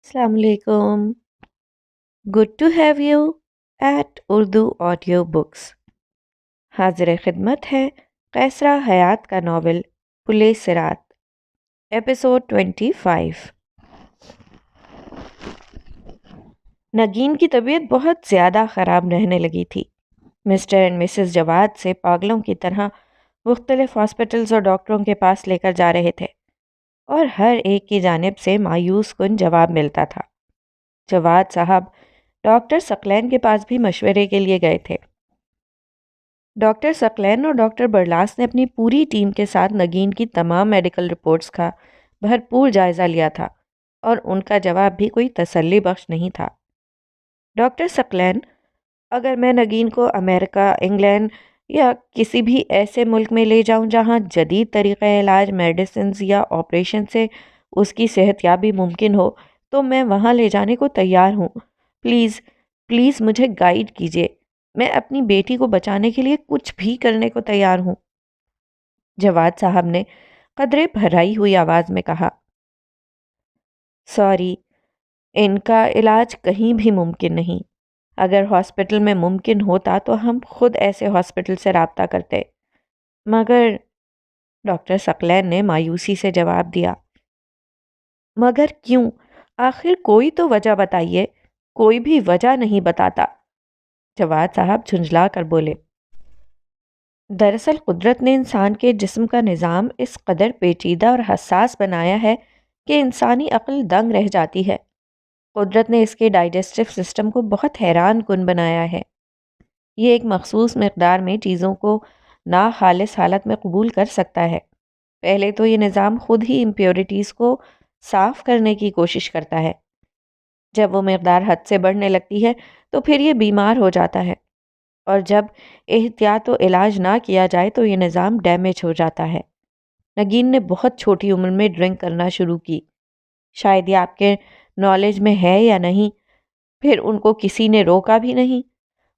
السلام علیکم. Good to have you at Urdu audio books. حاضر خدمت ہے قیصرہ حیات کا ناول پلِ صراط، ایپیسوڈ 25. نگین کی طبیعت بہت زیادہ خراب رہنے لگی تھی. مسٹر اینڈ مسز جواد سے پاگلوں کی طرح مختلف ہاسپٹلز اور ڈاکٹروں کے پاس لے کر جا رہے تھے، اور ہر ایک کی جانب سے مایوس کن جواب ملتا تھا. جواد صاحب ڈاکٹر ثقلین کے پاس بھی مشورے کے لیے گئے تھے. ڈاکٹر ثقلین اور ڈاکٹر برلاس نے اپنی پوری ٹیم کے ساتھ نگین کی تمام میڈیکل رپورٹس کا بھرپور جائزہ لیا تھا، اور ان کا جواب بھی کوئی تسلی بخش نہیں تھا. ڈاکٹر ثقلین، اگر میں نگین کو امریکہ، انگلینڈ یا کسی بھی ایسے ملک میں لے جاؤں جہاں جدید طریقہ علاج، میڈیسنز یا آپریشن سے اس کی صحت یابی ممکن ہو، تو میں وہاں لے جانے کو تیار ہوں. پلیز پلیز مجھے گائیڈ کیجیے. میں اپنی بیٹی کو بچانے کے لیے کچھ بھی کرنے کو تیار ہوں. جواد صاحب نے قدرے بھرائی ہوئی آواز میں کہا، سوری، ان کا علاج کہیں بھی ممکن نہیں. اگر ہاسپٹل میں ممکن ہوتا تو ہم خود ایسے ہاسپٹل سے رابطہ کرتے، مگر ڈاکٹر ثقلین نے مایوسی سے جواب دیا. مگر کیوں؟ آخر کوئی تو وجہ بتائیے. کوئی بھی وجہ نہیں بتاتا. جواد صاحب جھنجھلا کر بولے، دراصل قدرت نے انسان کے جسم کا نظام اس قدر پیچیدہ اور حساس بنایا ہے کہ انسانی عقل دنگ رہ جاتی ہے. قدرت نے اس کے ڈائجسٹو سسٹم کو بہت حیران کن بنایا ہے. یہ ایک مخصوص مقدار میں چیزوں کو ناخالص حالت میں قبول کر سکتا ہے. پہلے تو یہ نظام خود ہی امپیورٹیز کو صاف کرنے کی کوشش کرتا ہے. جب وہ مقدار حد سے بڑھنے لگتی ہے تو پھر یہ بیمار ہو جاتا ہے، اور جب احتیاط و علاج نہ کیا جائے تو یہ نظام ڈیمیج ہو جاتا ہے. نگین نے بہت چھوٹی عمر میں ڈرنک کرنا شروع کی. شاید یہ آپ کے نالج میں ہے یا نہیں. پھر ان کو کسی نے روکا بھی نہیں،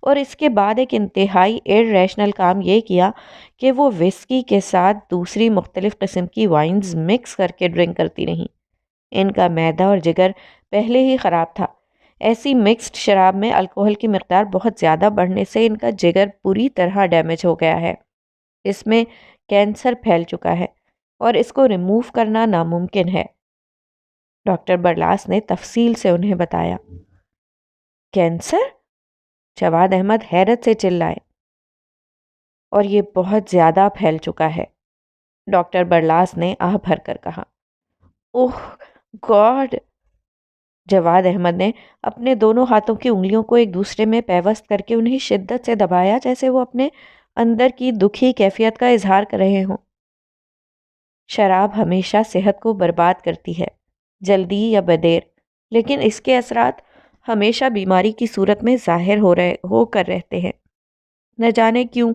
اور اس کے بعد ایک انتہائی ارریشنل کام یہ کیا کہ وہ وسکی کے ساتھ دوسری مختلف قسم کی وائنز مکس کر کے ڈرنک کرتی رہیں. ان کا معدہ اور جگر پہلے ہی خراب تھا. ایسی مکسڈ شراب میں الکوہل کی مقدار بہت زیادہ بڑھنے سے ان کا جگر پوری طرح ڈیمیج ہو گیا ہے. اس میں کینسر پھیل چکا ہے، اور اس کو ریموو کرنا ناممکن ہے. ڈاکٹر برلاس نے تفصیل سے انہیں بتایا. کینسر؟ جواد احمد حیرت سے چلائے. اور یہ بہت زیادہ پھیل چکا ہے. ڈاکٹر برلاس نے آہ بھر کر کہا. اوہ گاڈ! جواد احمد نے اپنے دونوں ہاتھوں کی انگلیوں کو ایک دوسرے میں پیوست کر کے انہیں شدت سے دبایا، جیسے وہ اپنے اندر کی دکھی کیفیت کا اظہار کر رہے ہوں. شراب ہمیشہ صحت کو برباد کرتی ہے، جلدی یا بدیر، لیکن اس کے اثرات ہمیشہ بیماری کی صورت میں ظاہر ہو کر رہتے ہیں. نہ جانے کیوں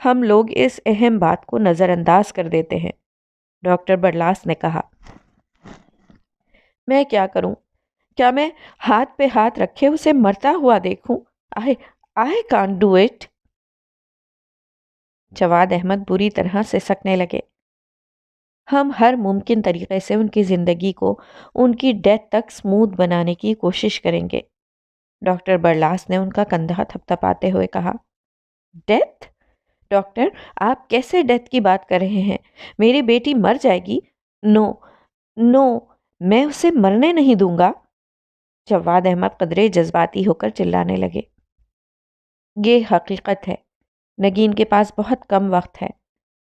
ہم لوگ اس اہم بات کو نظر انداز کر دیتے ہیں. ڈاکٹر برلاس نے کہا. میں کیا کروں؟ کیا میں ہاتھ پہ ہاتھ رکھے اسے مرتا ہوا دیکھوں؟ I can't do it. جواد احمد بری طرح سے سکنے لگے. ہم ہر ممکن طریقے سے ان کی زندگی کو ان کی ڈیتھ تک سموتھ بنانے کی کوشش کریں گے. ڈاکٹر برلاس نے ان کا کندھا تھپتھپاتے ہوئے کہا. ڈیتھ؟ ڈاکٹر، آپ کیسے ڈیتھ کی بات کر رہے ہیں؟ میری بیٹی مر جائے گی. نو نو، میں اسے مرنے نہیں دوں گا. جواد احمد قدرے جذباتی ہو کر چلانے لگے. یہ حقیقت ہے. نگین کے پاس بہت کم وقت ہے،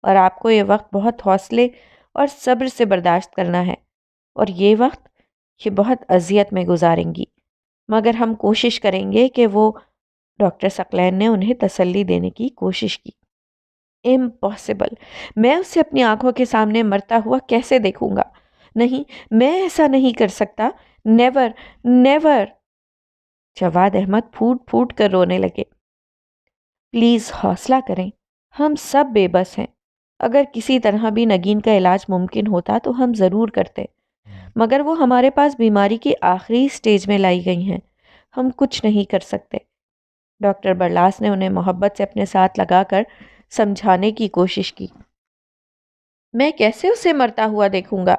اور آپ کو یہ وقت بہت حوصلے اور صبر سے برداشت کرنا ہے، اور یہ وقت یہ بہت اذیت میں گزاریں گی، مگر ہم کوشش کریں گے کہ وہ... ڈاکٹر ثقلین نے انہیں تسلی دینے کی کوشش کی. امپاسبل! میں اسے اپنی آنکھوں کے سامنے مرتا ہوا کیسے دیکھوں گا؟ نہیں، میں ایسا نہیں کر سکتا. Never never! جواد احمد پھوٹ پھوٹ کر رونے لگے. پلیز حوصلہ کریں، ہم سب بے بس ہیں. اگر کسی طرح بھی نگین کا علاج ممکن ہوتا تو ہم ضرور کرتے، مگر وہ ہمارے پاس بیماری کی آخری سٹیج میں لائی گئی ہیں. ہم کچھ نہیں کر سکتے. ڈاکٹر برلاس نے انہیں محبت سے اپنے ساتھ لگا کر سمجھانے کی کوشش کی. میں کیسے اسے مرتا ہوا دیکھوں گا؟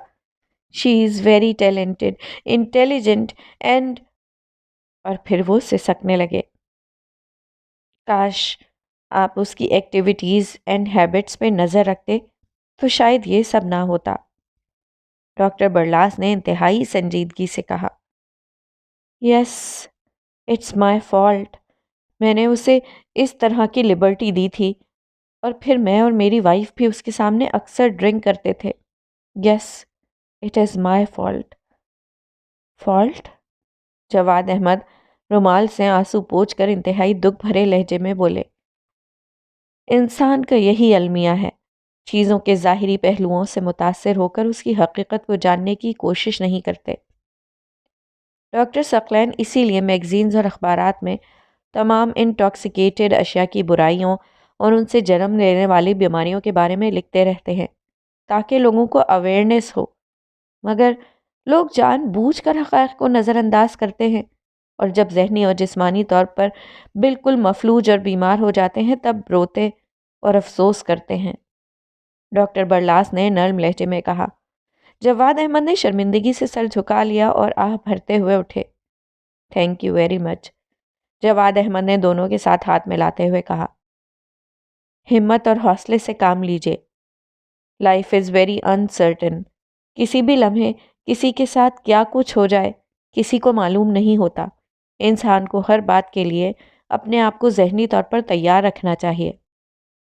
She is very talented, intelligent and, اور پھر وہ سسکنے لگے۔ کاش آپ اس کی ایکٹیویٹیز اینڈ ہیبٹس پہ نظر رکھتے تو شاید یہ سب نہ ہوتا۔ ڈاکٹر برلاس نے انتہائی سنجیدگی سے کہا، یس، اٹس مائی فالٹ۔ میں نے اسے اس طرح کی لبرٹی دی تھی، اور پھر میں اور میری وائف بھی اس کے سامنے اکثر ڈرنک کرتے تھے۔ Yes, it is my fault. Fault? Javed Ahmed رومال سے آنسو پوچھ کر انتہائی دکھ بھرے لہجے میں بولے، انسان کا یہی المیہ ہے، چیزوں کے ظاہری پہلوؤں سے متاثر ہو کر اس کی حقیقت کو جاننے کی کوشش نہیں کرتے۔ ڈاکٹر ثقلین اسی لیے میگزینز اور اخبارات میں تمام انٹاکسیکیٹڈ اشیاء کی برائیوں اور ان سے جنم لینے والی بیماریوں کے بارے میں لکھتے رہتے ہیں تاکہ لوگوں کو اویئرنیس ہو، مگر لوگ جان بوجھ کر حقائق کو نظر انداز کرتے ہیں، اور جب ذہنی اور جسمانی طور پر بالکل مفلوج اور بیمار ہو جاتے ہیں تب روتے اور افسوس کرتے ہیں۔ ڈاکٹر برلاس نے نرم لہجے میں کہا۔ جواد احمد نے شرمندگی سے سر جھکا لیا اور آہ بھرتے ہوئے اٹھے۔ تھینک یو ویری مچ، جواد احمد نے دونوں کے ساتھ ہاتھ ملاتے ہوئے کہا۔ ہمت اور حوصلے سے کام لیجیے۔ Life is very uncertain. کسی بھی لمحے کسی کے ساتھ کیا کچھ ہو جائے کسی کو معلوم نہیں ہوتا۔ انسان کو ہر بات کے لیے اپنے آپ کو ذہنی طور پر تیار رکھنا چاہیے۔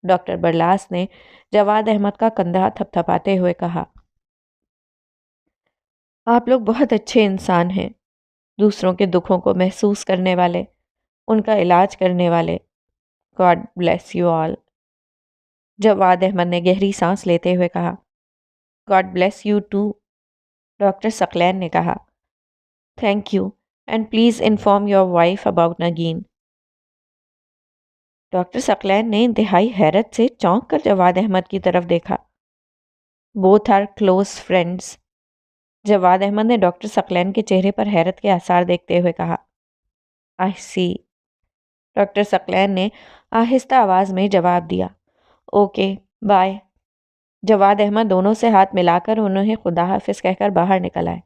ڈاکٹر برلاس نے جواد احمد کا کندھا تھپتھپاتے ہوئے کہا، آپ لوگ بہت اچھے انسان ہیں، دوسروں کے دکھوں کو محسوس کرنے والے، ان کا علاج کرنے والے۔ God bless you all. Jawad Ahmed نے گہری سانس لیتے ہوئے کہا۔ God bless you too, doctor Saqlain نے کہا۔ Thank you, and please inform your wife about Nageen. Doctor Saqlain نے انتہائی حیرت سے چونک کر جواد احمد کی طرف دیکھا۔ Both are close friends. Jawad Ahmed نے ڈاکٹر ثقلین کے چہرے پر حیرت کے آثار دیکھتے ہوئے کہا، آئی سی۔ ڈاکٹر ثقلین نے آہستہ آواز میں جواب دیا، اوکے بائے۔ جواد احمد دونوں سے ہاتھ ملا کر انہیں خدا حافظ کہہ کر باہر نکل آئے۔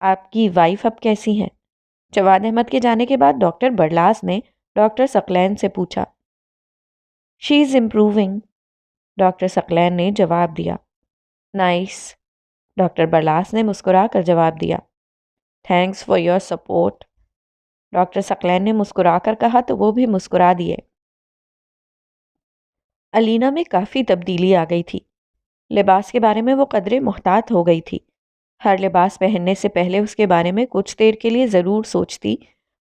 آپ کی وائف اب کیسی ہیں؟ جواد احمد کے جانے کے بعد ڈاکٹر برلاس نے ڈاکٹر ثقلین سے پوچھا۔ شی از امپروونگ، ڈاکٹر ثقلین نے جواب دیا۔ نائس، ڈاکٹر برلاس نے مسکرا کر جواب دیا۔ Thanks for your support, doctor Saqlain نے مسکرا کر کہا تو وہ بھی مسکرا دیے۔ علینا میں کافی تبدیلی آ گئی تھی۔ لباس کے بارے میں وہ قدرے محتاط ہو گئی تھی۔ ہر لباس پہننے سے پہلے اس کے بارے میں کچھ دیر کے لیے ضرور سوچتی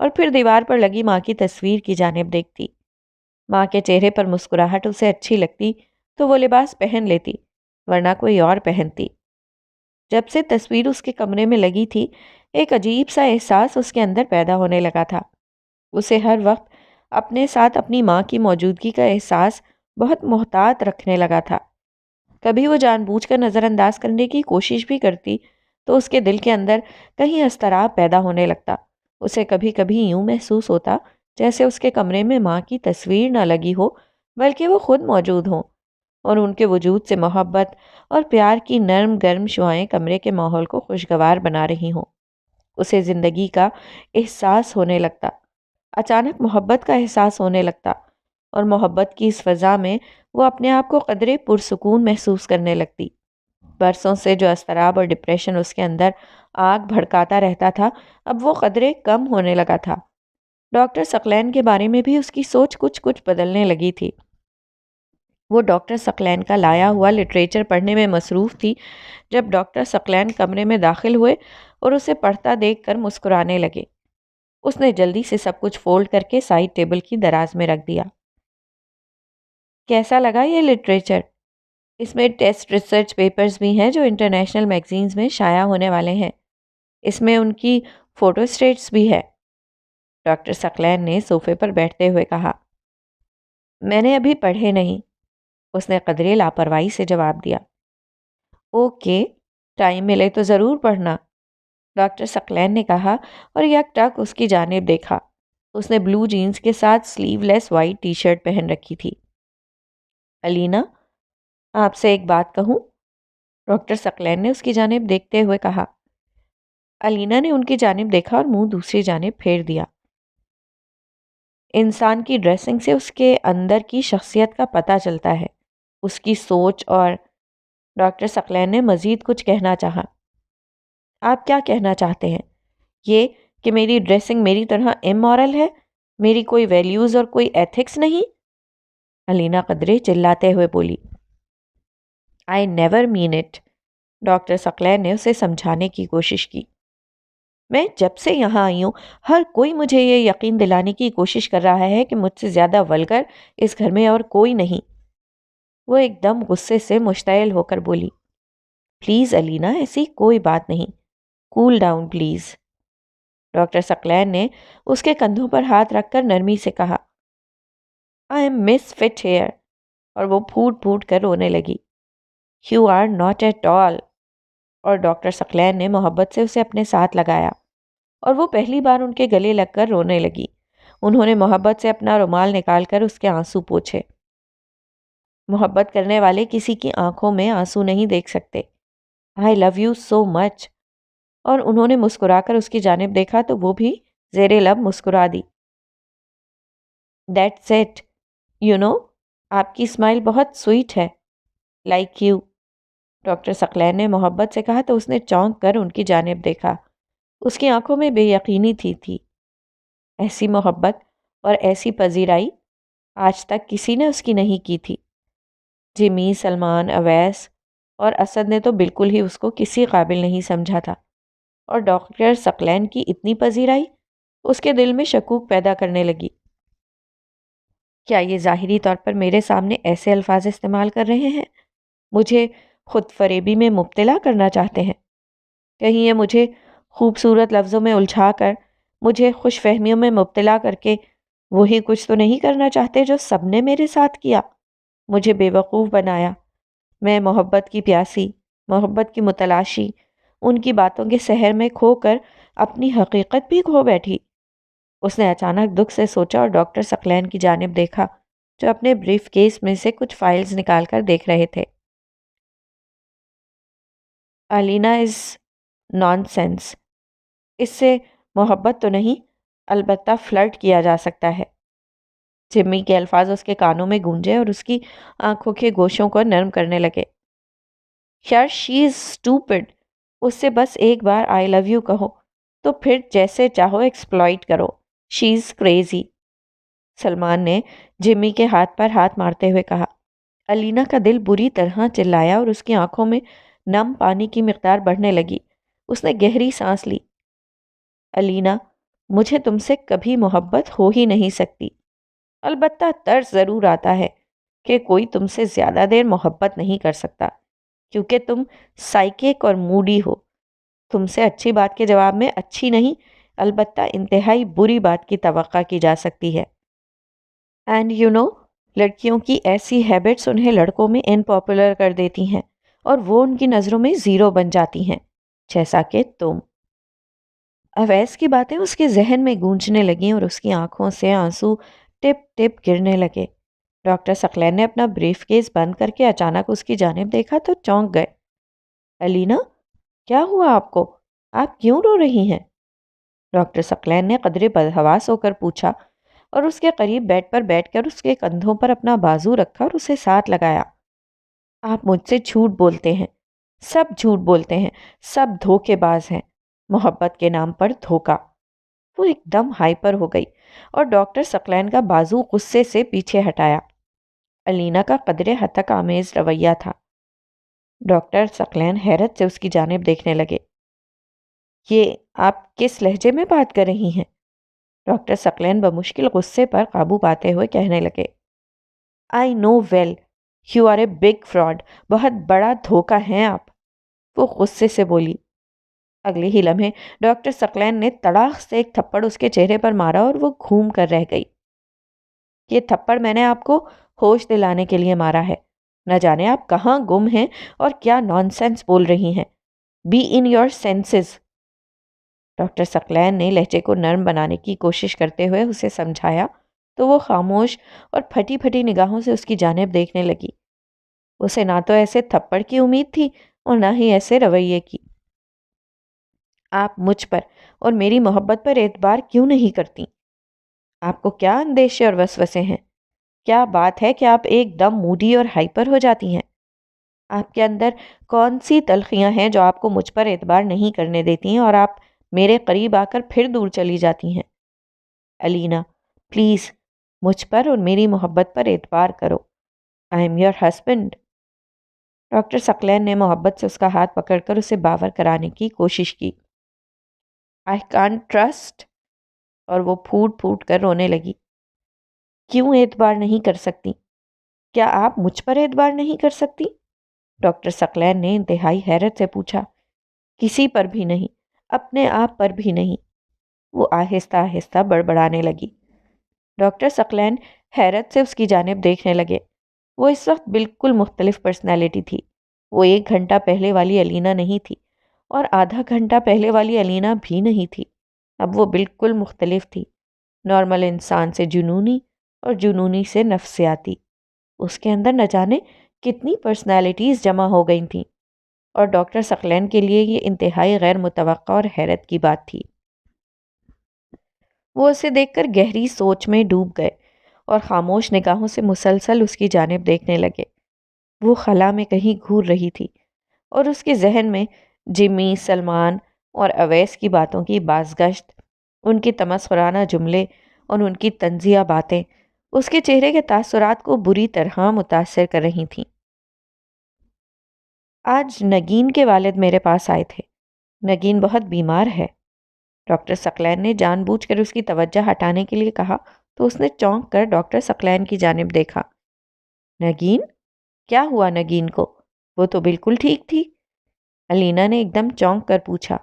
اور پھر دیوار پر لگی ماں کی تصویر کی جانب دیکھتی۔ ماں کے چہرے پر مسکراہٹ اسے اچھی لگتی تو وہ لباس پہن لیتی، ورنہ کوئی اور پہنتی۔ جب سے تصویر اس کے کمرے میں لگی تھی، ایک عجیب سا احساس اس کے اندر پیدا ہونے لگا تھا۔ اسے ہر وقت اپنے ساتھ اپنی ماں کی موجودگی کا احساس بہت محتاط رکھنے لگا تھا۔ کبھی وہ جان بوجھ کر نظر انداز کرنے کی کوشش بھی کرتی تو اس کے دل کے اندر کہیں اضطراب پیدا ہونے لگتا۔ اسے کبھی کبھی یوں محسوس ہوتا جیسے اس کے کمرے میں ماں کی تصویر نہ لگی ہو بلکہ وہ خود موجود ہوں، اور ان کے وجود سے محبت اور پیار کی نرم گرم شعائیں کمرے کے ماحول کو خوشگوار بنا رہی ہوں۔ اسے زندگی کا احساس ہونے لگتا، اچانک محبت کا احساس ہونے لگتا، اور محبت کی اس فضا میں وہ اپنے آپ کو قدرے پرسکون محسوس کرنے لگتی۔ برسوں سے جو اضطراب اور ڈپریشن اس کے اندر آگ بھڑکاتا رہتا تھا، اب وہ قدرے کم ہونے لگا تھا۔ ڈاکٹر ثقلین کے بارے میں بھی اس کی سوچ کچھ بدلنے لگی تھی۔ وہ ڈاکٹر ثقلین کا لایا ہوا لٹریچر پڑھنے میں مصروف تھی جب ڈاکٹر ثقلین کمرے میں داخل ہوئے اور اسے پڑھتا دیکھ کر مسکرانے لگے۔ اس نے جلدی سے سب کچھ فولڈ کر کے سائڈ ٹیبل کی دراز میں رکھ دیا۔ کیسا لگا یہ لٹریچر؟ اس میں ٹیسٹ ریسرچ پیپرز بھی ہیں جو انٹرنیشنل میگزینز میں شائع ہونے والے ہیں۔ اس میں ان کی فوٹو اسٹیٹس بھی ہے، ڈاکٹر ثقلین نے صوفے پر بیٹھتے ہوئے کہا۔ میں نے ابھی پڑھے نہیں، اس نے قدرے لاپرواہی سے جواب دیا۔ اوکے، ٹائم ملے تو ضرور پڑھنا، ڈاکٹر ثقلین نے کہا اور یک ٹک اس کی جانب دیکھا۔ اس نے بلو جینز کے ساتھ سلیو لیس وائٹ ٹی شرٹ پہن رکھی تھی۔ علینا، آپ سے ایک بات کہوں؟ ڈاکٹر ثقلین نے اس کی جانب دیکھتے ہوئے کہا۔ علینا نے ان کی جانب دیکھا اور منہ دوسری جانب پھیر دیا۔ انسان کی ڈریسنگ سے اس کے اندر کی شخصیت کا پتہ چلتا ہے، اس کی سوچ۔ اور ڈاکٹر ثقلین نے مزید کچھ کہنا چاہا۔ آپ کیا کہنا چاہتے ہیں؟ یہ کہ میری ڈریسنگ میری طرح امورل ہے، میری کوئی ویلیوز اور کوئی ایتھکس نہیں؟ علینا قدرے چلاتے ہوئے بولی۔ I never mean it. Doctor Saqlain نے اسے سمجھانے کی کوشش کی۔ میں جب سے یہاں آئی ہوں ہر کوئی مجھے یہ یقین دلانے کی کوشش کر رہا ہے کہ مجھ سے زیادہ ولگر اس گھر میں اور کوئی نہیں۔ وہ ایک دم غصے سے مشتعل ہو کر بولی۔ پلیز علینا، ایسی کوئی بات نہیں، cool down please. Doctor Saqlain نے اس کے کندھوں پر ہاتھ رکھ کر نرمی سے کہا۔ I am misfit here. اور وہ پھوٹ پھوٹ کر رونے لگی۔ You are not at all. اور ڈاکٹر ثقلین نے محبت سے اسے اپنے ساتھ لگایا اور وہ پہلی بار ان کے گلے لگ کر رونے لگی۔ انہوں نے محبت سے اپنا رومال نکال کر اس کے آنسو پوچھے۔ محبت کرنے والے کسی کی آنکھوں میں آنسو نہیں دیکھ سکتے۔ آئی لو یو سو مچ۔ اور انہوں نے مسکرا کر اس کی جانب دیکھا تو وہ بھی زیر لب مسکرا دی۔ دیٹس اٹ، یو نو، آپ کی اسمائل بہت سویٹ ہے، لائک یو۔ ڈاکٹر ثقلین نے محبت سے کہا تو اس نے چونک کر ان کی جانب دیکھا۔ اس کی آنکھوں میں بے یقینی تھی۔ ایسی محبت اور ایسی پذیرائی آج تک کسی نے اس کی نہیں کی تھی۔ جمی، سلمان، اویس اور اسد نے تو بالکل ہی اس کو کسی قابل نہیں سمجھا تھا، اور ڈاکٹر ثقلین کی اتنی پذیرائی اس کے دل میں شکوک پیدا کرنے لگی۔ کیا یہ ظاہری طور پر میرے سامنے ایسے الفاظ استعمال کر رہے ہیں؟ مجھے خود فریبی میں مبتلا کرنا چاہتے ہیں؟ کہیں یہ مجھے خوبصورت لفظوں میں الجھا کر، مجھے خوش فہمیوں میں مبتلا کر کے وہی کچھ تو نہیں کرنا چاہتے جو سب نے میرے ساتھ کیا؟ مجھے بے وقوف بنایا۔ میں محبت کی پیاسی، محبت کی متلاشی، ان کی باتوں کے سحر میں کھو کر اپنی حقیقت بھی کھو بیٹھی۔ اس نے اچانک دکھ سے سوچا اور ڈاکٹر ثقلین کی جانب دیکھا جو اپنے بریف کیس میں سے کچھ فائلز نکال کر دیکھ رہے تھے۔ علینا از نان سینس۔ اس سے محبت تو نہیں، البتہ فلرٹ کیا جا سکتا ہے۔ جمی کے الفاظ اس کے کانوں میں گونجے اور اس کی آنکھوں کے گوشوں کو نرم کرنے لگے۔ یار شی از اسٹوپڈ۔ اس سے بس ایک بار آئی لو یو کہو تو پھر جیسے چاہو ایکسپلائٹ کرو۔ شی از کریزی۔ سلمان نے جمی کے ہاتھ پر ہاتھ مارتے ہوئے کہا۔ علینا کا دل بری طرح چلایا اور اس کی آنکھوں میں نم پانی کی مقدار بڑھنے لگی۔ اس نے گہری سانس لی۔ علینا، مجھے تم سے کبھی محبت ہو ہی نہیں سکتی، البتہ طرز ضرور آتا ہے کہ کوئی تم سے زیادہ دیر محبت نہیں کر سکتا، کیونکہ تم سائیکک اور موڈی ہو۔ تم سے اچھی بات کے جواب میں اچھی نہیں، البتہ انتہائی بری بات کی توقع کی جا سکتی ہے۔ اینڈ یو نو، لڑکیوں کی ایسی ہیبٹس انہیں لڑکوں میں ان پاپولر کر دیتی ہیں اور وہ ان کی نظروں میں زیرو بن جاتی ہیں، جیسا کہ تم۔ اویس کی باتیں اس کے ذہن میں گونجنے لگیں اور اس کی آنکھوں سے آنسو ٹپ ٹپ گرنے لگے۔ ڈاکٹر ثقلین نے اپنا بریف کیس بند کر کے اچانک اس کی جانب دیکھا تو چونک گئے۔ علینا، کیا ہوا آپ کو؟ آپ کیوں رو رہی ہیں؟ ڈاکٹر ثقلین نے قدرے بدحواس ہو کر پوچھا اور اس کے قریب بیڈ پر بیٹھ کر اس کے کندھوں پر اپنا بازو رکھا اور اسے ساتھ لگایا۔ آپ مجھ سے جھوٹ بولتے ہیں، سب جھوٹ بولتے ہیں، سب دھوکے باز ہیں، محبت کے نام پر دھوکا۔ وہ ایک دم ہائپر ہو گئی اور ڈاکٹر ثقلین کا بازو غصے سے پیچھے ہٹایا۔ علینا کا قدرے ہتک آمیز رویہ تھا۔ ڈاکٹر ثقلین حیرت سے اس کی جانب دیکھنے لگے۔ یہ آپ کس لہجے میں بات کر رہی ہیں؟ ڈاکٹر ثقلین بمشکل غصے پر قابو پاتے ہوئے کہنے لگے۔ I know well, you are a big fraud. بہت بڑا دھوکا ہیں آپ، وہ غصے سے بولی۔ اگلے ہی لمحے ڈاکٹر ثقلین نے تڑاک سے ایک تھپڑ اس کے چہرے پر مارا اور وہ گھوم کر رہ گئی۔ یہ تھپڑ میں نے آپ کو ہوش دلانے کے لیے مارا ہے۔ نہ جانے آپ کہاں گم ہیں اور کیا نان سینس بول رہی ہیں۔ Be in your senses. Doctor Saqlain نے لہجے کو نرم بنانے کی کوشش کرتے ہوئے اسے سمجھایا تو وہ خاموش اور پھٹی پھٹی نگاہوں سے اس کی جانب دیکھنے لگی۔ اسے نہ تو ایسے تھپڑ کی امید تھی اور نہ ہی ایسے رویے کی۔ آپ مجھ پر اور میری محبت پر اعتبار کیوں نہیں کرتی؟ آپ کو کیا اندیشے اور وسوسے ہیں؟ کیا بات ہے کہ آپ ایک دم موڈی اور ہائپر ہو جاتی ہیں؟ آپ کے اندر کون سی تلخیاں ہیں جو آپ کو مجھ پر اعتبار نہیں کرنے دیتی ہیں اور آپ میرے قریب آ کر پھر دور چلی جاتی ہیں؟ علینا، پلیز مجھ پر اور میری محبت پر اعتبار کرو۔ I am your husband. Doctor Saqlain نے محبت سے اس کا ہاتھ پکڑ کر اسے باور کرانے کی کوشش کی۔ آئی کانٹ ٹرسٹ، اور وہ پھوٹ پھوٹ کر رونے لگی۔ کیوں اعتبار نہیں کر سکتی؟ کیا آپ مجھ پر اعتبار نہیں کر سکتی؟ ڈاکٹر ثقلین نے انتہائی حیرت سے پوچھا۔ کسی پر بھی نہیں، اپنے آپ پر بھی نہیں۔ وہ آہستہ آہستہ بڑبڑانے لگی۔ ڈاکٹر ثقلین حیرت سے اس کی جانب دیکھنے لگے۔ وہ اس وقت بالکل مختلف پرسنالٹی تھی۔ وہ 1 گھنٹہ پہلے والی علینا نہیں تھی اور آدھا گھنٹہ پہلے والی علینا بھی نہیں تھی۔ اب وہ بالکل مختلف تھی، نارمل انسان سے جنونی اور جنونی سے نفسیاتی۔ اس کے اندر نہ جانے کتنی پرسنالٹیز جمع ہو گئی تھیں، اور ڈاکٹر ثقلین کے لیے یہ انتہائی غیر متوقع اور حیرت کی بات تھی۔ وہ اسے دیکھ کر گہری سوچ میں ڈوب گئے اور خاموش نگاہوں سے مسلسل اس کی جانب دیکھنے لگے۔ وہ خلا میں کہیں گھور رہی تھی اور اس کے ذہن میں جمی، سلمان اور اویس کی باتوں کی بازگشت، ان کی تمسخرانہ جملے اور ان کی طنزیہ باتیں اس کے چہرے کے تاثرات کو بری طرح متاثر کر رہی تھیں۔ آج نگین کے والد میرے پاس آئے تھے۔ نگین بہت بیمار ہے۔ ڈاکٹر ثقلین نے جان بوجھ کر اس کی توجہ ہٹانے کے لیے کہا تو اس نے چونک کر ڈاکٹر ثقلین کی جانب دیکھا۔ نگین؟ کیا ہوا نگین کو؟ وہ تو بالکل ٹھیک تھی۔ علینا نے ایک دم چونک کر پوچھا۔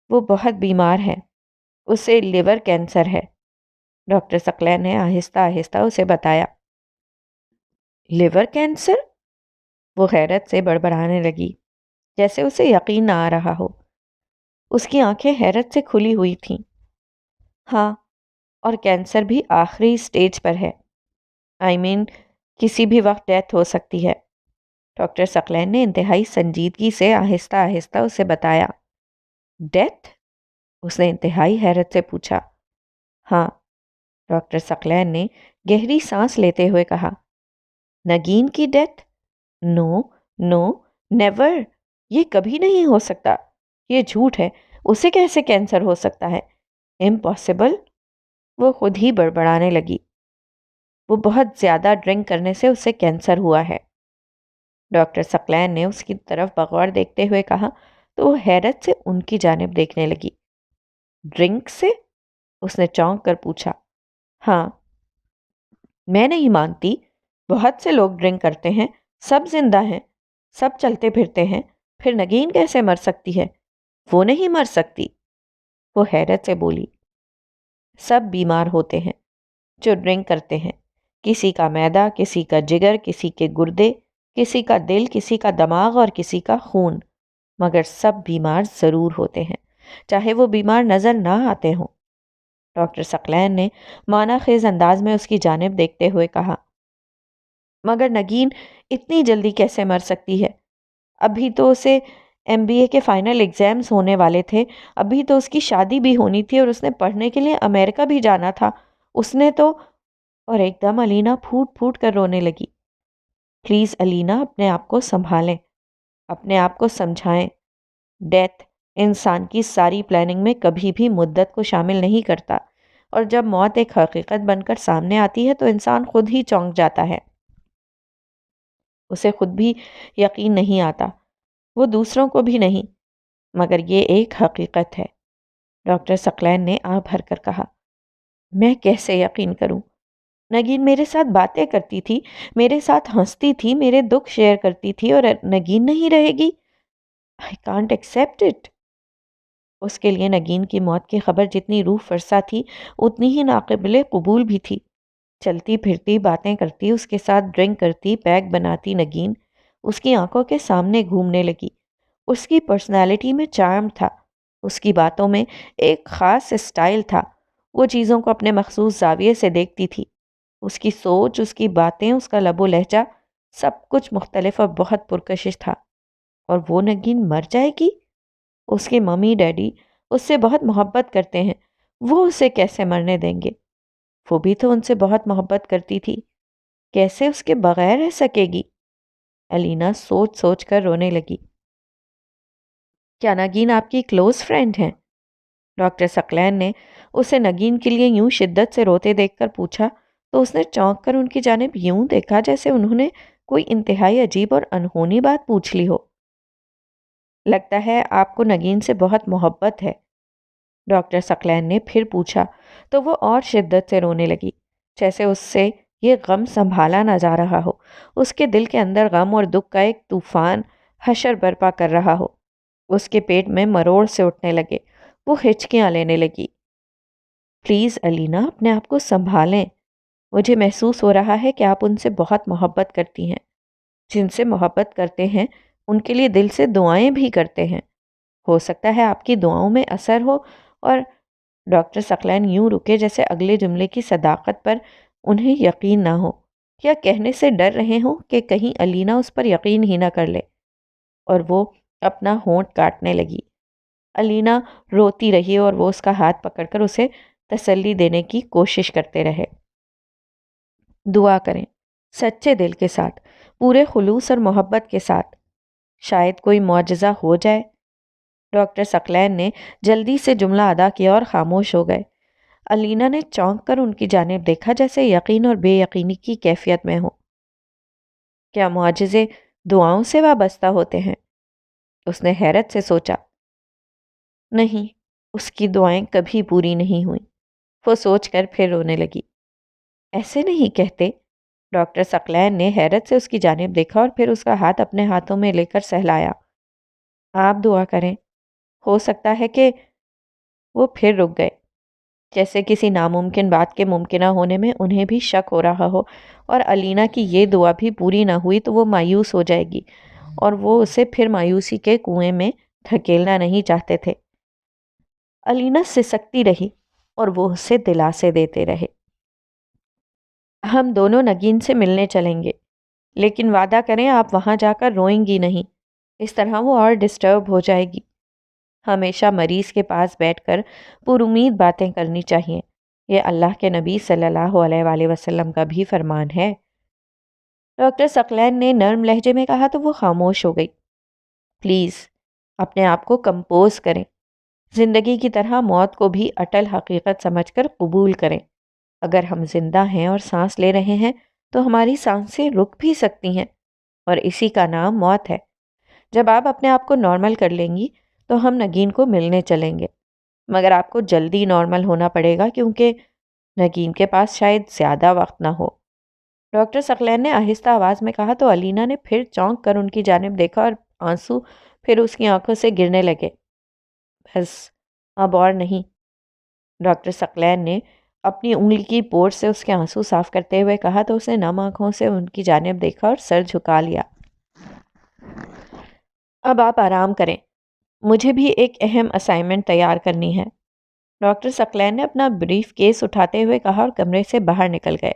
وہ بہت بیمار ہے، اسے لیور کینسر ہے۔ ڈاکٹر ثقلین نے آہستہ آہستہ اسے بتایا۔ Liver cancer? وہ حیرت سے بڑبڑانے لگی، جیسے اسے یقین نہ آ رہا ہو۔ اس کی آنکھیں حیرت سے کھلی ہوئی تھیں۔ ہاں، اور کینسر بھی آخری سٹیج پر ہے۔ کسی بھی وقت ڈیتھ ہو سکتی ہے۔ ڈاکٹر ثقلین نے انتہائی سنجیدگی سے آہستہ آہستہ اسے بتایا۔ ڈیتھ؟ اس نے انتہائی حیرت سے پوچھا۔ ہاں، ڈاکٹر ثقلین نے گہری سانس لیتے ہوئے کہا۔ نگین کی ڈیتھ؟ نو نو، نیور، یہ کبھی نہیں ہو سکتا۔ یہ جھوٹ ہے، اسے کیسے کینسر ہو سکتا ہے؟ امپاسبل، وہ خود ہی بڑبڑانے لگی۔ وہ بہت زیادہ ڈرنک کرنے سے اسے کینسر ہوا ہے۔ ڈاکٹر ثقلین نے اس کی طرف بغور دیکھتے ہوئے کہا تو وہ حیرت سے ان کی جانب دیکھنے لگی۔ ڈرنک سے؟ اس نے چونک کر پوچھا۔ ہاں، میں نہیں مانتی، بہت سے لوگ ڈرنک کرتے ہیں، سب زندہ ہیں، سب چلتے پھرتے ہیں، پھر نگین کیسے مر سکتی ہے؟ وہ نہیں مر سکتی، وہ حیرت سے بولی۔ سب بیمار ہوتے ہیں جو ڈرنک کرتے ہیں، کسی کا معدہ، کسی کا جگر، کسی کے گردے، کسی کا دل، کسی کا دماغ اور کسی کا خون، مگر سب بیمار ضرور ہوتے ہیں، چاہے وہ بیمار نظر نہ آتے ہوں۔ ڈاکٹر ثقلین نے معنی خیز انداز میں اس کی جانب دیکھتے ہوئے کہا۔ مگر نگین اتنی جلدی کیسے مر سکتی ہے؟ ابھی تو اسے MBA کے فائنل ایگزامز ہونے والے تھے، ابھی تو اس کی شادی بھی ہونی تھی اور اس نے پڑھنے کے لیے امریکہ بھی جانا تھا۔ اس نے تو… اور ایک دم علینا پھوٹ پھوٹ کر رونے لگی۔ پلیز علینا، اپنے آپ کو سنبھالیں، اپنے آپ کو سمجھائیں۔ ڈیتھ انسان کی ساری پلاننگ میں کبھی بھی مدت کو شامل نہیں کرتا، اور جب موت ایک حقیقت بن کر سامنے آتی ہے تو انسان خود ہی چونک جاتا ہے۔ اسے خود بھی یقین نہیں آتا، وہ دوسروں کو بھی نہیں، مگر یہ ایک حقیقت ہے۔ ڈاکٹر ثقلین نے آہ بھر کر کہا۔ میں کیسے یقین کروں؟ نگین میرے ساتھ باتیں کرتی تھی، میرے ساتھ ہنستی تھی، میرے دکھ شیئر کرتی تھی، اور نگین نہیں رہے گی؟ I can't accept it۔ اس کے لیے نگین کی موت کی خبر جتنی روح فرسا تھی اتنی ہی ناقابل قبول بھی تھی۔ چلتی پھرتی، باتیں کرتی، اس کے ساتھ ڈرنک کرتی، پیک بناتی نگین اس کی آنکھوں کے سامنے گھومنے لگی۔ اس کی پرسنالٹی میں چارم تھا، اس کی باتوں میں ایک خاص اسٹائل تھا، وہ چیزوں کو اپنے مخصوص زاویے سے دیکھتی تھی۔ اس کی سوچ، اس کی باتیں، اس کا لب و لہجہ، سب کچھ مختلف اور بہت پرکشش تھا۔ اور وہ نگین مر جائے گی؟ اس کے ممی ڈیڈی اس سے بہت محبت کرتے ہیں، وہ اسے کیسے مرنے دیں گے؟ وہ بھی تو ان سے بہت محبت کرتی تھی، کیسے اس کے بغیر رہ سکے گی؟ الینا سوچ سوچ کر رونے لگی۔ کیا نگین آپ کی کلوز فرینڈ ہیں؟ ڈاکٹر ثقلین نے اسے نگین کے لیے یوں شدت سے روتے دیکھ کر پوچھا تو اس نے چونک کر ان کی جانب یوں دیکھا جیسے انہوں نے کوئی انتہائی عجیب اور انہونی بات پوچھ لی ہو۔ لگتا ہے آپ کو نگین سے بہت محبت ہے، ڈاکٹر ثقلین نے پھر پوچھا تو وہ اور شدت سے رونے لگی، جیسے اس سے یہ غم سنبھالا نہ جا رہا ہو، اس کے دل کے اندر غم اور دکھ کا ایک طوفان حشر برپا کر رہا ہو۔ اس کے پیٹ میں مروڑ سے اٹھنے لگے، وہ ہچکیاں لینے لگی۔ پلیز الینا، اپنے آپ کو سنبھالیں، مجھے محسوس ہو رہا ہے کہ آپ ان سے بہت محبت کرتی ہیں، جن سے محبت کرتے ہیں ان کے لیے دل سے دعائیں بھی کرتے ہیں، ہو سکتا ہے آپ کی دعاؤں میں اثر ہو۔ اور ڈاکٹر ثقلین یوں رکے جیسے اگلے جملے کی صداقت پر انہیں یقین نہ ہو، یا کہنے سے ڈر رہے ہوں کہ کہیں الینا اس پر یقین ہی نہ کر لے، اور وہ اپنا ہونٹ کاٹنے لگی۔ الینا روتی رہی اور وہ اس کا ہاتھ پکڑ کر اسے تسلی دینے کی کوشش کرتے رہے۔ دعا کریں، سچے دل کے ساتھ، پورے خلوص اور محبت کے ساتھ، شاید کوئی معجزہ ہو جائے۔ ڈاکٹر ثقلین نے جلدی سے جملہ ادا کیا اور خاموش ہو گئے۔ الینا نے چونک کر ان کی جانب دیکھا جیسے یقین اور بے یقینی کی کیفیت میں ہو۔ کیا معجزے دعاؤں سے وابستہ ہوتے ہیں؟ اس نے حیرت سے سوچا۔ نہیں، اس کی دعائیں کبھی پوری نہیں ہوئیں۔ وہ سوچ کر پھر رونے لگی۔ ایسے نہیں کہتے، ڈاکٹر ثقلین نے حیرت سے اس کی جانب دیکھا اور پھر اس کا ہاتھ اپنے ہاتھوں میں لے کر سہلایا۔ آپ دعا کریں، ہو سکتا ہے کہ… وہ پھر رک گئے، جیسے کسی ناممکن بات کے ممکنہ ہونے میں انہیں بھی شک ہو رہا ہو، اور الینا کی یہ دعا بھی پوری نہ ہوئی تو وہ مایوس ہو جائے گی، اور وہ اسے پھر مایوسی کے کنویں میں دھکیلنا نہیں چاہتے تھے۔ الینا سسکتی رہی اور وہ اسے دلاسے دیتے رہے۔ ہم دونوں نگین سے ملنے چلیں گے، لیکن وعدہ کریں آپ وہاں جا کر روئیں گی نہیں، اس طرح وہ اور ڈسٹرب ہو جائے گی۔ ہمیشہ مریض کے پاس بیٹھ کر پر امید باتیں کرنی چاہیے، یہ اللہ کے نبی صلی اللہ علیہ وآلہ وسلم کا بھی فرمان ہے۔ ڈاکٹر ثقلین نے نرم لہجے میں کہا تو وہ خاموش ہو گئی۔ پلیز اپنے آپ کو کمپوز کریں، زندگی کی طرح موت کو بھی اٹل حقیقت سمجھ کر قبول کریں۔ اگر ہم زندہ ہیں اور سانس لے رہے ہیں تو ہماری سانسیں رک بھی سکتی ہیں، اور اسی کا نام موت ہے۔ جب آپ اپنے آپ کو نارمل کر لیں گی تو ہم نگین کو ملنے چلیں گے، مگر آپ کو جلدی نارمل ہونا پڑے گا کیونکہ نگین کے پاس شاید زیادہ وقت نہ ہو۔ ڈاکٹر ثقلین نے آہستہ آواز میں کہا تو الینا نے پھر چونک کر ان کی جانب دیکھا اور آنسو پھر اس کی آنکھوں سے گرنے لگے۔ بس اب اور نہیں، ڈاکٹر ثقلین نے اپنی انگلی کی پورٹ سے اس کے آنسو صاف کرتے ہوئے کہا تو اس نے نم آنکھوں سے ان کی جانب دیکھا اور سر جھکا لیا۔ اب آپ آرام کریں، مجھے بھی ایک اہم اسائنمنٹ تیار کرنی ہے۔ ڈاکٹر ثقلین نے اپنا بریف کیس اٹھاتے ہوئے کہا اور کمرے سے باہر نکل گئے۔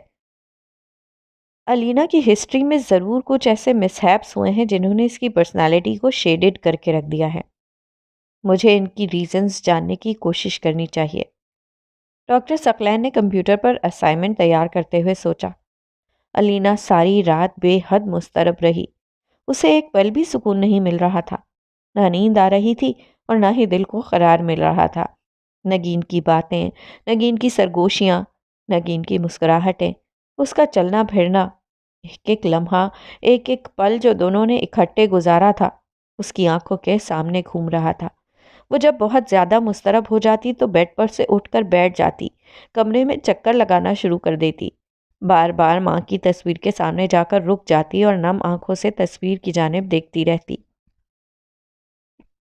الینا کی ہسٹری میں ضرور کچھ ایسے مس ہیپس ہوئے ہیں جنہوں نے اس کی پرسنالٹی کو شیڈڈ کر کے رکھ دیا ہے، مجھے ان کی ریزنز جاننے کی کوشش کرنی چاہیے۔ ڈاکٹر ثقلین نے کمپیوٹر پر اسائنمنٹ تیار کرتے ہوئے سوچا۔ الینا ساری رات بے حد مضطرب رہی، اسے ایک پل بھی سکون نہیں مل رہا تھا، نہ نیند آ رہی تھی اور نہ ہی دل کو قرار مل رہا تھا۔ نگین کی باتیں، نگین کی سرگوشیاں، نگین کی مسکراہٹیں، اس کا چلنا پھرنا، ایک ایک لمحہ، ایک ایک پل جو دونوں نے اکٹھے گزارا تھا، اس کی آنکھوں کے سامنے گھوم رہا تھا۔ وہ جب بہت زیادہ مضطرب ہو جاتی تو بیڈ پر سے اٹھ کر بیٹھ جاتی، کمرے میں چکر لگانا شروع کر دیتی، بار بار ماں کی تصویر کے سامنے جا کر رک جاتی اور نم آنکھوں سے تصویر کی جانب دیکھتی رہتی۔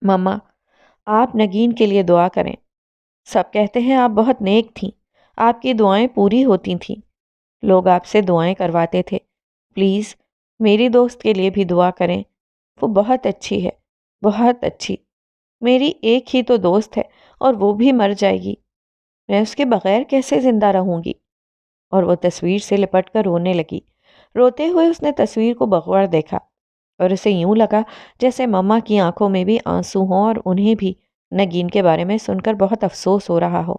مما، آپ نگین کے لیے دعا کریں، سب کہتے ہیں آپ بہت نیک تھیں، آپ کی دعائیں پوری ہوتی تھیں، لوگ آپ سے دعائیں کرواتے تھے، پلیز میری دوست کے لیے بھی دعا کریں، وہ بہت اچھی ہے، بہت اچھی، میری ایک ہی تو دوست ہے اور وہ بھی مر جائے گی، میں اس کے بغیر کیسے زندہ رہوں گی؟ اور وہ تصویر سے لپٹ کر رونے لگی۔ روتے ہوئے اس نے تصویر کو بغور دیکھا، اور اسے یوں لگا جیسے مما کی آنکھوں میں بھی آنسو ہوں اور انہیں بھی نگین کے بارے میں سن کر بہت افسوس ہو رہا ہو۔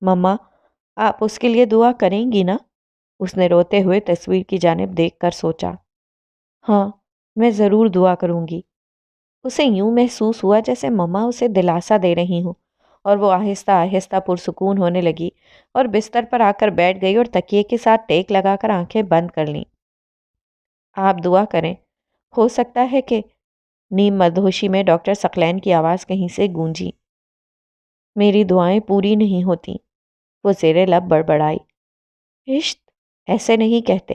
مما، آپ اس کے لیے دعا کریں گی نا؟ اس نے روتے ہوئے تصویر کی جانب دیکھ کر سوچا۔ ہاں، میں ضرور دعا کروں گی۔ اسے یوں محسوس ہوا جیسے مما اسے دلاسا دے رہی ہوں، اور وہ آہستہ آہستہ پرسکون ہونے لگی اور بستر پر آ کر بیٹھ گئی اور تکیے کے ساتھ ٹیک لگا کر آنکھیں بند کر لیں۔ آپ دعا کریں، ہو سکتا ہے کہ نیم مدہوشی میں ڈاکٹر ثقلین کی آواز کہیں سے گونجی۔ میری دعائیں پوری نہیں ہوتی، وہ زیر لب بڑبڑائی۔ عشت ایسے نہیں کہتے،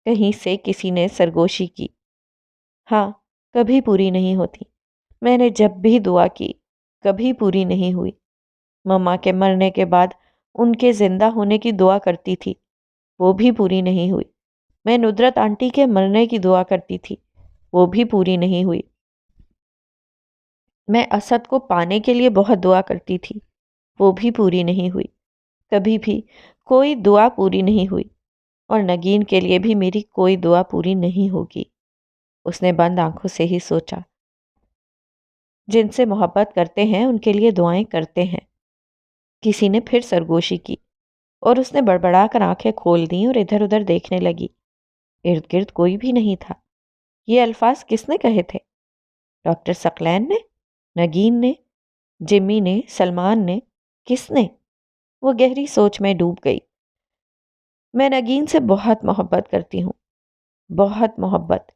کہیں سے کسی نے سرگوشی کی۔ ہاں، کبھی پوری نہیں ہوتی۔ میں نے جب بھی دعا کی کبھی پوری نہیں ہوئی۔ مما کے مرنے کے بعد ان کے زندہ ہونے کی دعا کرتی تھی، وہ بھی پوری نہیں ہوئی۔ میں ندرت آنٹی کے مرنے کی دعا کرتی تھی، وہ بھی پوری نہیں ہوئی۔ میں اسد کو پانے کے لیے بہت دعا کرتی تھی، وہ بھی پوری نہیں ہوئی۔ کبھی بھی کوئی دعا پوری نہیں ہوئی، اور نگین کے لیے بھی میری کوئی دعا پوری نہیں ہوگی۔ اس نے بند آنکھوں سے ہی سوچا۔ جن سے محبت کرتے ہیں ان کے لیے دعائیں کرتے ہیں۔ کسی نے پھر سرگوشی کی اور اس نے بڑبڑا کر آنکھیں کھول دیں اور ادھر ادھر دیکھنے لگی۔ ارد گرد کوئی بھی نہیں تھا۔ یہ الفاظ کس نے کہے تھے؟ ڈاکٹر ثقلین نے؟ نگین نے؟ جمی نے؟ سلمان نے؟ کس نے؟ وہ گہری سوچ میں ڈوب گئی۔ میں نگین سے بہت محبت کرتی ہوں، بہت محبت۔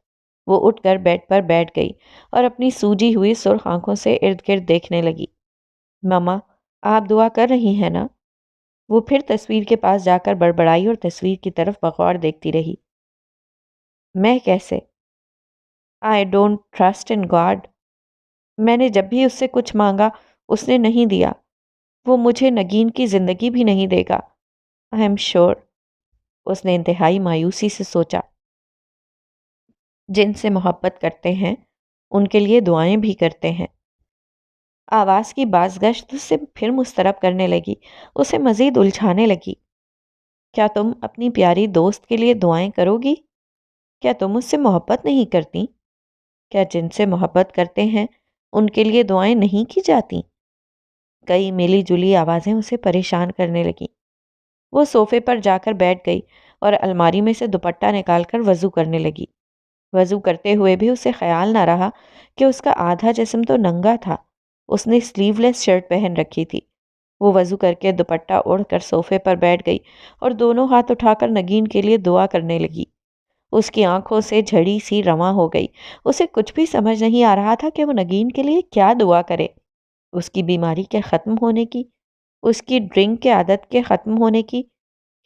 وہ اٹھ کر بیڈ پر بیٹھ گئی اور اپنی سوجی ہوئی سرخ آنکھوں سے ارد گرد دیکھنے لگی۔ مما، آپ دعا کر رہی ہیں نا؟ وہ پھر تصویر کے پاس جا کر بڑبڑائی اور تصویر کی طرف بغور دیکھتی رہی۔ میں کیسے؟ I don't trust in God. میں نے جب بھی اس سے کچھ مانگا اس نے نہیں دیا۔ وہ مجھے نگین کی زندگی بھی نہیں دے گا۔ I am sure. اس نے انتہائی مایوسی سے سوچا۔ جن سے محبت کرتے ہیں ان کے لیے دعائیں بھی کرتے ہیں۔ آواز کی بازگشت اسے پھر مضطرب کرنے لگی، اسے مزید الجھانے لگی۔ کیا تم اپنی پیاری دوست کے لیے دعائیں کرو گی؟ کیا تم اس سے محبت نہیں کرتی؟ کیا جن سے محبت کرتے ہیں ان کے لیے دعائیں نہیں کی جاتی؟ کئی ملی جلی آوازیں اسے پریشان کرنے لگیں۔ وہ صوفے پر جا کر بیٹھ گئی اور الماری میں سے دوپٹہ نکال کر وضو کرنے لگی۔ وضو کرتے ہوئے بھی اسے خیال نہ رہا کہ اس کا آدھا جسم تو ننگا تھا۔ اس نے سلیو لیس شرٹ پہن رکھی تھی۔ وہ وضو کر کے دوپٹہ اوڑھ کر صوفے پر بیٹھ گئی اور دونوں ہاتھ اٹھا کر نگین کے لیے دعا کرنے لگی۔ اس کی آنکھوں سے جھڑی سی رواں ہو گئی۔ اسے کچھ بھی سمجھ نہیں آ رہا تھا کہ وہ نگین کے لیے کیا دعا کرے۔ اس کی بیماری کے ختم ہونے کی، اس کی ڈرنک کے عادت کے ختم ہونے کی،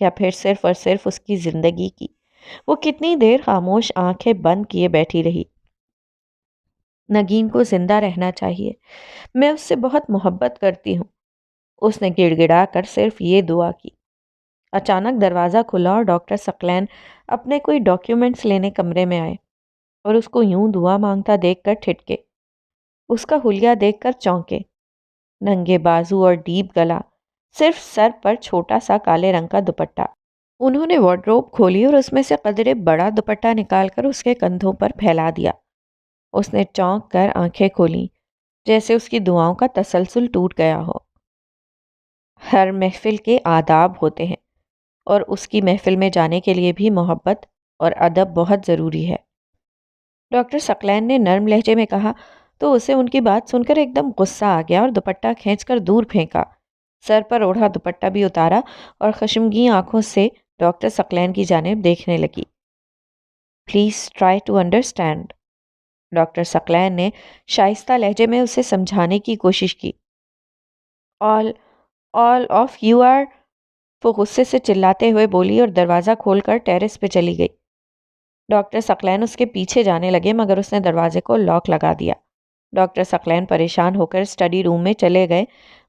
یا پھر صرف اور صرف اس کی زندگی کی۔ وہ کتنی دیر خاموش آنکھیں بند کیے بیٹھی رہی۔ نگین کو زندہ رہنا چاہیے، میں اس سے بہت محبت کرتی ہوں۔ اس نے گڑ گڑا کر صرف یہ دعا کی۔ اچانک دروازہ کھلا اور ڈاکٹر ثقلین اپنے کوئی ڈاکیومنٹس لینے کمرے میں آئے اور اس کو یوں دعا مانگتا دیکھ کر ٹھٹکے۔ اس کا حلیہ دیکھ کر چونکے۔ ننگے بازو اور ڈیپ گلا، صرف سر پر چھوٹا سا کالے رنگ کا دوپٹہ۔ انہوں نے وارڈروب کھولی اور اس میں سے قدرے بڑا دوپٹہ نکال کر اس کے کندھوں پر پھیلا دیا۔ اس نے چونک کر آنکھیں کھولیں، جیسے اس کی دعاؤں کا تسلسل ٹوٹ گیا ہو۔ ہر محفل کے آداب ہوتے ہیں، اور اس کی محفل میں جانے کے لیے بھی محبت اور ادب بہت ضروری ہے۔ ڈاکٹر ثقلین نے نرم لہجے میں کہا تو اسے ان کی بات سن کر ایک دم غصہ آ گیا اور دوپٹہ کھینچ کر دور پھینکا۔ سر پر اوڑھا دوپٹہ بھی اتارا اور خشمگین آنکھوں سے ڈاکٹر ثقلین کی جانب دیکھنے لگی۔ Please try to understand. Doctor Saqlain نے شائستہ لہجے میں اسے سمجھانے کی کوشش کی۔ all of you are، وہ غصے سے چلاتے ہوئے بولی اور دروازہ کھول کر ٹیرس پہ چلی گئی۔ ڈاکٹر ثقلین اس کے پیچھے جانے لگے مگر اس نے دروازے کو لاک لگا دیا۔ ڈاکٹر ثقلین پریشان ہو کر اسٹڈی روم میں چلے گئے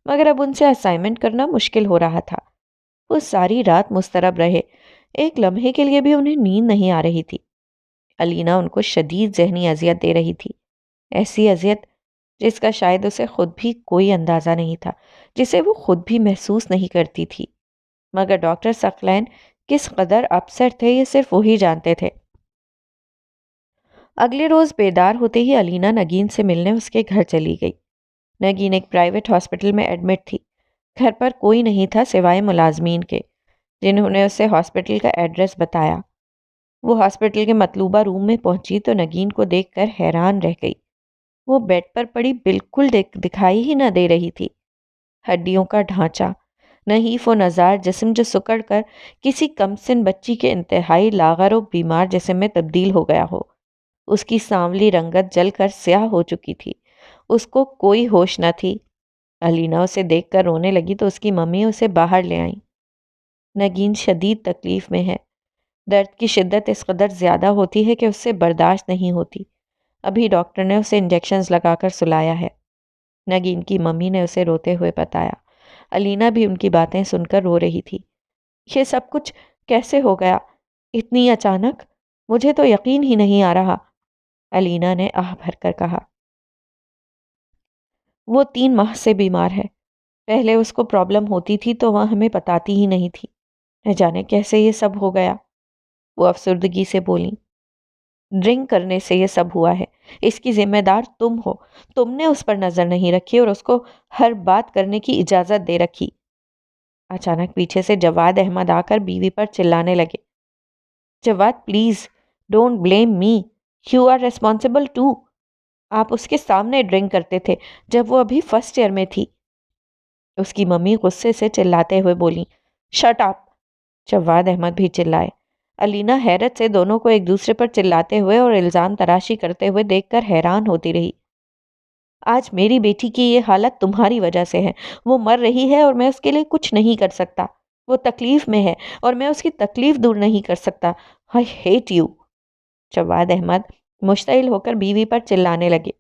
مگر اب ان سے اسائنمنٹ کرنا مشکل ہو رہا تھا۔ وہ ساری رات مضطرب رہے، ایک لمحے کے لیے بھی انہیں نیند نہیں آ رہی تھی۔ علینا ان کو شدید ذہنی اذیت دے رہی تھی، ایسی اذیت جس کا شاید اسے خود بھی کوئی اندازہ نہیں تھا، جسے وہ خود بھی محسوس نہیں کرتی تھی۔ مگر ڈاکٹر ثقلین کس قدر اپسیٹ تھے یہ صرف وہی جانتے تھے۔ اگلے روز بیدار ہوتے ہی علینا نگین سے ملنے اس کے گھر چلی گئی۔ نگین ایک پرائیویٹ ہاسپٹل میں ایڈمٹ تھی۔ گھر پر کوئی نہیں تھا سوائے ملازمین کے، جنہوں نے اسے ہاسپٹل کا ایڈریس بتایا۔ وہ ہاسپٹل کے مطلوبہ روم میں پہنچی تو نگین کو دیکھ کر حیران رہ گئی۔ وہ بیڈ پر پڑی بالکل دکھائی ہی نہ دے رہی تھی۔ ہڈیوں کا ڈھانچہ، نحیف و نزار جسم جو سکڑ کر کسی کمسن بچی کے انتہائی لاغر و بیمار جسم میں تبدیل ہو گیا ہو۔ اس کی سانولی رنگت جل کر سیاہ ہو چکی تھی۔ اس کو کوئی ہوش نہ تھی۔ علینا اسے دیکھ کر رونے لگی تو اس کی ممی اسے باہر لے آئیں۔ نگین شدید تکلیف میں ہے۔ درد کی شدت اس قدر زیادہ ہوتی ہے کہ اس سے برداشت نہیں ہوتی۔ ابھی ڈاکٹر نے اسے انجیکشنز لگا کر سلایا ہے، نگین کی ممی نے اسے روتے ہوئے بتایا۔ علینا بھی ان کی باتیں سن کر رو رہی تھی۔ یہ سب کچھ کیسے ہو گیا؟ اتنی اچانک؟ مجھے تو یقین ہی نہیں آ رہا، علینا نے آہ بھر کر کہا۔ وہ 3 ماہ سے بیمار ہے۔ پہلے اس کو پرابلم ہوتی تھی تو وہ ہمیں بتاتی ہی نہیں تھی۔ نہ جانے کیسے یہ سب ہو گیا، وہ افسردگی سے بولیں۔ ڈرنک کرنے سے یہ سب ہوا ہے۔ اس کی ذمہ دار تم ہو۔ تم نے اس پر نظر نہیں رکھی اور اس کو ہر بات کرنے کی اجازت دے رکھی۔ اچانک پیچھے سے جواد احمد آ کر بیوی پر چلانے لگے۔ Jawad please don't blame me, you are responsible too. آپ اس کے سامنے ڈرنک کرتے تھے جب وہ ابھی فرسٹ ایئر میں تھی۔ اس کی ممی غصے سے چلاتے ہوئے بولیں۔ شٹ اپ، جواد احمد بھی چلائے۔ علینا حیرت سے دونوں کو ایک دوسرے پر چلاتے ہوئے اور الزام تراشی کرتے ہوئے دیکھ کر حیران ہوتی رہی۔ آج میری بیٹی کی یہ حالت تمہاری وجہ سے ہے۔ وہ مر رہی ہے اور میں اس کے لیے کچھ نہیں کر سکتا۔ وہ تکلیف میں ہے اور میں اس کی تکلیف دور نہیں کر سکتا۔ I hate you۔ جواد احمد مشتعل ہو کر بیوی پر چلانے لگے۔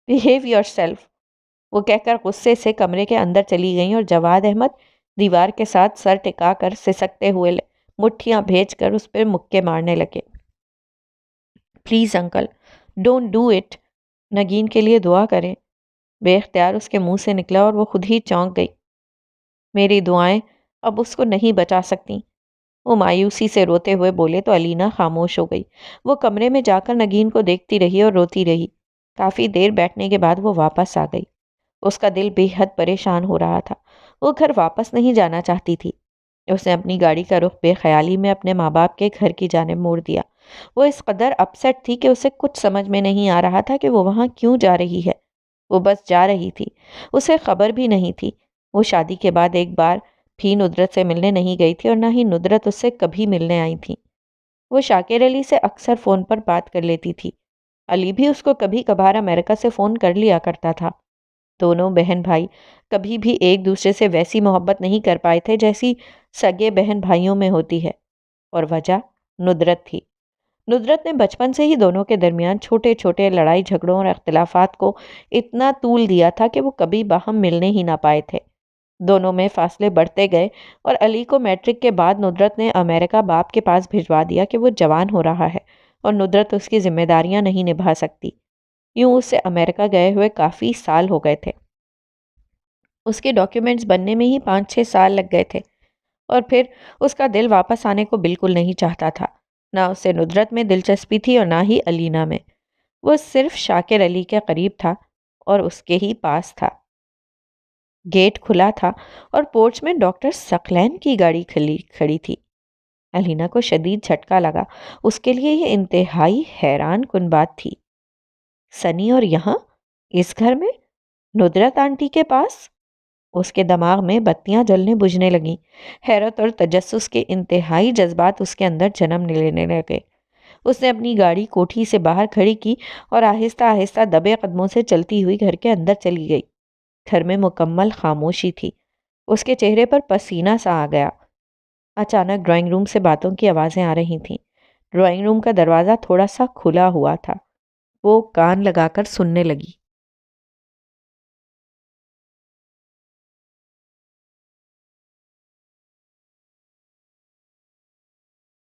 Behave yourself، وہ کہہ کر غصے سے کمرے کے اندر چلی گئیں اور جواد احمد دیوار کے ساتھ سر ٹکا کر سسکتے ہوئے مٹھیاں بھیج کر اس پر مکے مارنے لگے۔ Please uncle don't do it, Nageen کے لیے دعا کریں۔ بے اختیار اس کے منہ سے نکلا اور وہ خود ہی چونک گئی۔ میری دعائیں اب اس کو نہیں بچا سکتی، وہ مایوسی سے روتے ہوئے بولے تو علینا خاموش ہو گئی۔ وہ کمرے میں جا کر نگین کو دیکھتی رہی اور روتی رہی۔ کافی دیر بیٹھنے کے بعد وہ واپس آ گئی۔ اس کا دل بے حد پریشان ہو رہا تھا۔ وہ گھر واپس نہیں جانا چاہتی تھی۔ اس نے اپنی گاڑی کا رخ بے خیالی میں اپنے ماں باپ کے گھر کی جانب موڑ دیا۔ وہ اس قدر اپسیٹ تھی کہ اسے کچھ سمجھ میں نہیں آ رہا تھا کہ وہ وہاں کیوں جا رہی ہے۔ وہ بس جا رہی تھی، اسے خبر بھی نہیں تھی۔ وہ شادی کے بعد ایک بار بھی ندرت سے ملنے نہیں گئی تھی اور نہ ہی ندرت اس سے کبھی ملنے آئی تھی۔ وہ شاکر علی سے اکثر فون پر بات کر لیتی تھی۔ علی بھی اس کو کبھی کبھار امریکہ سے فون کر لیا کرتا تھا۔ دونوں بہن بھائی کبھی بھی ایک دوسرے سے ویسی محبت نہیں کر پائے تھے جیسی سگے بہن بھائیوں میں ہوتی ہے، اور وجہ ندرت تھی۔ ندرت نے بچپن سے ہی دونوں کے درمیان چھوٹے چھوٹے لڑائی جھگڑوں اور اختلافات کو اتنا طول دیا تھا کہ وہ کبھی باہم ملنے ہی نہ پائے تھے۔ دونوں میں فاصلے بڑھتے گئے اور علی کو میٹرک کے بعد ندرت نے امریکہ باپ کے پاس بھجوا دیا کہ وہ جوان ہو رہا ہے اور ندرت اس کی ذمہ داریاں نہیں نبھا سکتی۔ یوں اس سے امریکہ گئے ہوئے کافی سال ہو گئے تھے۔ اس کے ڈاکیومنٹس بننے میں ہی 5-6 سال لگ گئے تھے، اور پھر اس کا دل واپس آنے کو بالکل نہیں چاہتا تھا۔ نہ اسے ندرت میں دلچسپی تھی اور نہ ہی علینا میں۔ وہ صرف شاکر علی کے قریب تھا اور اس کے ہی پاس تھا۔ گیٹ کھلا تھا اور پورچ میں ڈاکٹر ثقلین کی گاڑی کھڑی تھی۔ علینا کو شدید جھٹکا لگا۔ اس کے لیے یہ انتہائی حیران کن بات تھی۔ سنی اور یہاں اس گھر میں ندرت آنٹی کے پاس؟ اس کے دماغ میں بتیاں جلنے بجھنے لگیں۔ حیرت اور تجسس کے انتہائی جذبات اس کے اندر جنم لینے لگے۔ اس نے اپنی گاڑی کوٹھی سے باہر کھڑی کی اور آہستہ آہستہ دبے قدموں سے چلتی ہوئی گھر کے اندر چلی گئی۔ گھر میں مکمل خاموشی تھی۔ اس کے چہرے پر پسینہ سا آ گیا۔ اچانک ڈرائنگ روم سے باتوں کی آوازیں آ رہی تھیں۔ ڈرائنگ روم کا دروازہ تھوڑا سا کھلا ہوا تھا۔ وہ کان لگا کر سننے لگی۔